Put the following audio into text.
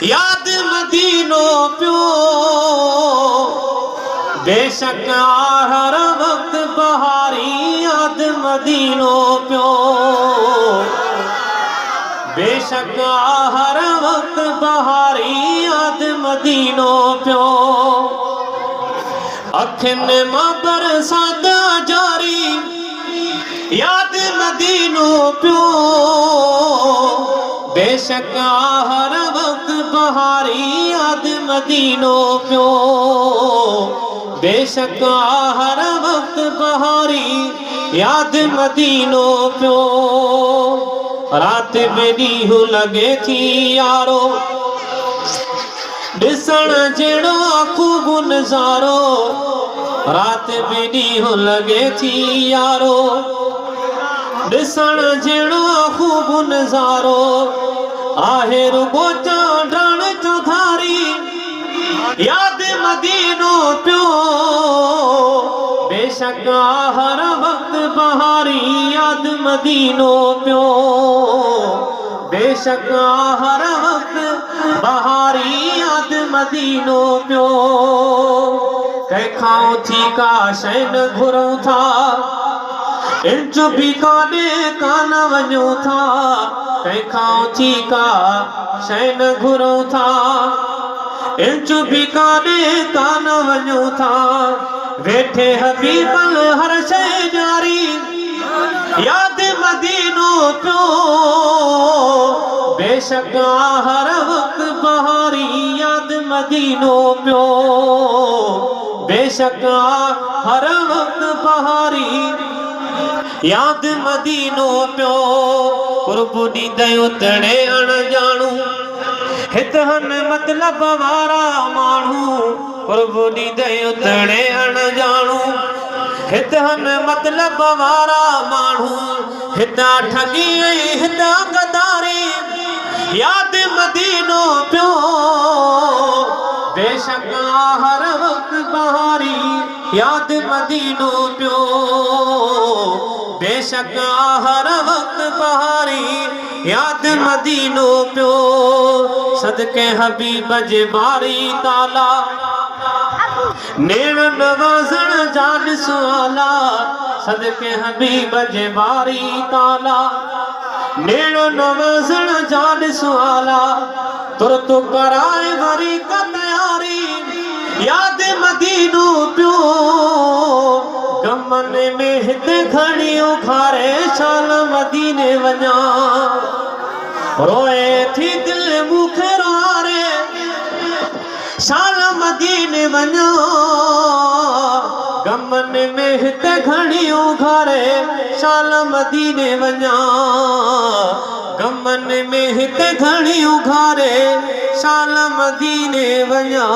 याद मदीनो पियो बेशक हर वक्त बहारी याद मदीनो पियो बेशक हर वक्त बहारी याद मदीनो पियो अखिन मां बरसात जारी याद मदीनो पियो बेशक हर वक्त बहारी याद मदीनो पियो बेशक हर वक्त बहारी याद मदीनो पियो रात बेॾींहुं लगे थी यारो ॾिसण जहिड़ो ख़ूब नज़ारो रात बेॾींहुं लगे थी यारो ॾिसण जहिड़ो ख़ूब नज़ारो आहे रुगो चांडण जो धारी याद मदीनो पियो बेशक हर वक्त बहारी याद मदीनो पियो बेशक हर वक्त बहारी याद मदीनो पियो कंहिंखां थी का शइ न घुरूं था इंच भी कान वञूं था कंहिंखां थी का शइ न घुरूं था इंच भी कान वञूं था वेठे हबीबल हर शइ न्यारी याद मदीनो पियो बेशक हर वक्त बहारी याद मदीनो पियो बेशक हर वक्त बहारी याद मदीनो पियो कुर्ब ॾींदे तणे अणजाणू हित हन मतलब वारा माण्हू कुर्ब ॾींदे तणे अणजाणू हित हन मतलब वारा माण्हू हितां ठगी ऐं हितां गदारी याद मदीनो पियो बेशक हर वक्त बहारी याद मदीनो पियो बेशक हर वक्त बहारी याद मदीनो पियो सदके हबीब जे बारी ताला नेण नवाज़ण जान सुआला सदके हबीब जे बारी ताला नेण नवाज़ण जान सुआला तुरत कराए वरी का तयारी याद मदीनो पियो गमन में हिते खणी उखारे शाल मदीने वञा रोए थी दिल मूंखे रोआरे शाल मदीने वञा गमन में हिते खणी उखारे शाल मदीने वञा गमन में हिते खणी उखारे शाल मदीने वञा।